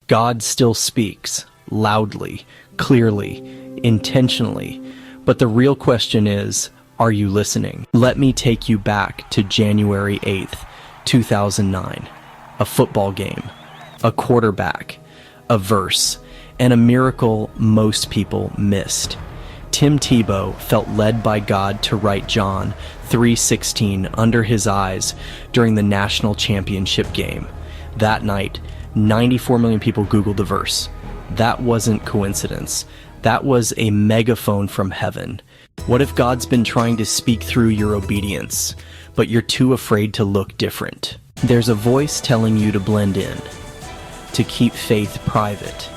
God still speaks, loudly, clearly, intentionally. But the real question is, are you listening? Let me take you back to January 8th, 2009. A football game, a quarterback, a verse, and a miracle most people missed. Tim Tebow felt led by God to write John 3:16 under his eyes during the national championship game. That night, 94 million people Googled the verse. That wasn't coincidence. That was a megaphone from heaven. What if God's been trying to speak through your obedience, but you're too afraid to look different? There's a voice telling you to blend in, to keep faith private,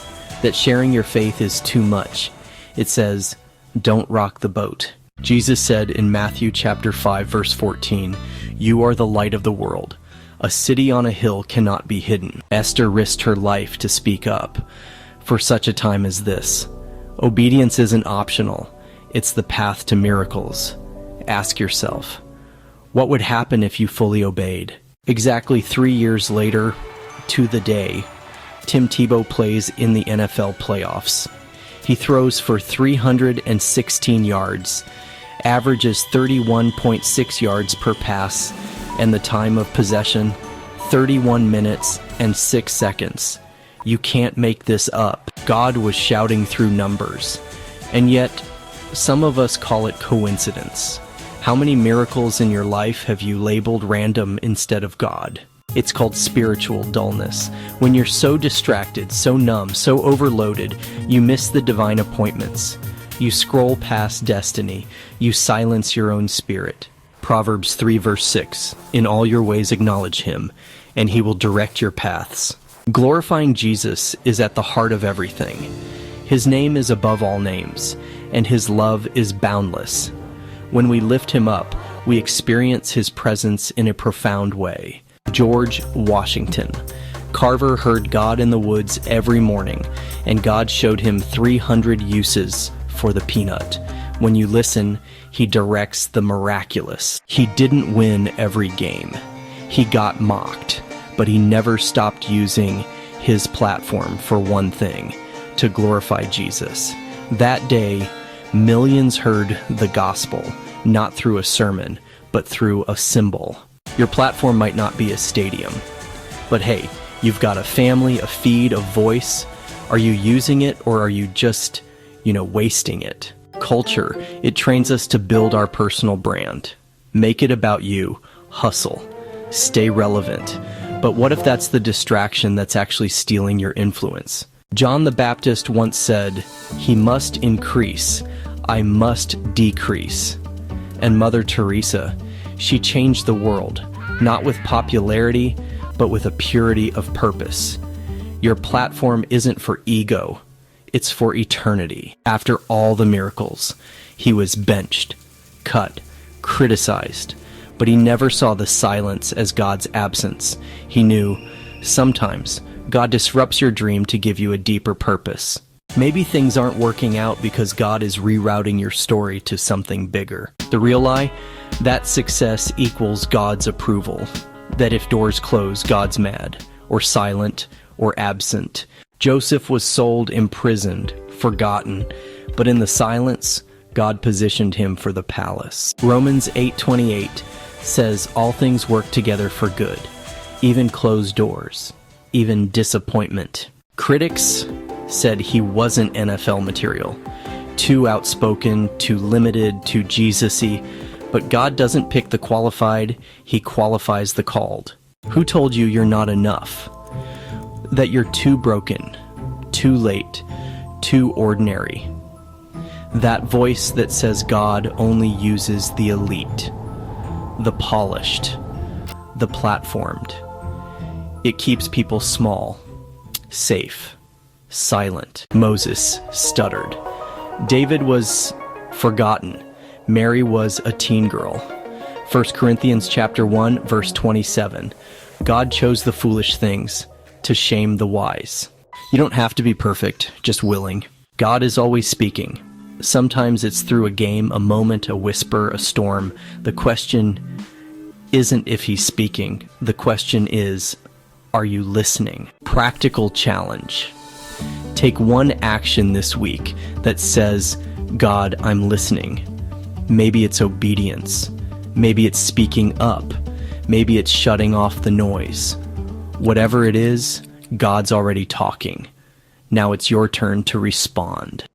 that sharing your faith is too much. It says, don't rock the boat. Jesus said in Matthew chapter 5, verse 14, "You are the light of the world. A city on a hill cannot be hidden." Esther risked her life to speak up for such a time as this. Obedience isn't optional. It's the path to miracles. Ask yourself, what would happen if you fully obeyed? Exactly 3 years later, to the day, Tim Tebow plays in the NFL playoffs. He throws for 316 yards, averages 31.6 yards per pass, and the time of possession, 31 minutes and 6 seconds. You can't make this up. God was shouting through numbers. And yet, some of us call it coincidence. How many miracles in your life have you labeled random instead of God? It's called spiritual dullness. When you're so distracted, so numb, so overloaded, you miss the divine appointments. You scroll past destiny. You silence your own spirit. Proverbs 3 verse 6, "In all your ways acknowledge him, and he will direct your paths." Glorifying Jesus is at the heart of everything. His name is above all names, and his love is boundless. When we lift him up, we experience his presence in a profound way. George Washington. Carver heard God in the woods every morning, and God showed him 300 uses for the peanut. When you listen, he directs the miraculous. He didn't win every game. He got mocked, but he never stopped using his platform for one thing, to glorify Jesus. That day, millions heard the gospel, not through a sermon, but through a symbol. Your platform might not be a stadium, but hey, you've got a family, a feed, a voice. Are you using it, or are you just, wasting it? Culture, it trains us to build our personal brand. Make it about you. Hustle. Stay relevant. But what if that's the distraction that's actually stealing your influence? John the Baptist once said, "He must increase, I must decrease." And Mother Teresa, she changed the world, not with popularity, but with a purity of purpose. Your platform isn't for ego, it's for eternity. After all the miracles, he was benched, cut, criticized, but he never saw the silence as God's absence. He knew, sometimes, God disrupts your dream to give you a deeper purpose. Maybe things aren't working out because God is rerouting your story to something bigger. The real lie? That success equals God's approval. That if doors close, God's mad, or silent, or absent. Joseph was sold, imprisoned, forgotten, but in the silence, God positioned him for the palace. Romans 8:28 says all things work together for good, even closed doors, even disappointment. Critics said he wasn't NFL material, too outspoken, too limited, too Jesus-y, but God doesn't pick the qualified, he qualifies the called. Who told you you're not enough? That you're too broken, too late, too ordinary? That voice that says God only uses the elite, the polished, the platformed. It keeps people small, safe, silent. Moses stuttered. David was forgotten. Mary was a teen girl. 1 Corinthians chapter 1, verse 27. God chose the foolish things to shame the wise. You don't have to be perfect, just willing. God is always speaking. Sometimes it's through a game, a moment, a whisper, a storm. The question isn't if he's speaking. The question is, Are you listening? Practical challenge. Take one action this week that says, God, I'm listening. Maybe it's obedience. Maybe it's speaking up. Maybe it's shutting off the noise. Whatever it is, God's already talking. Now it's your turn to respond.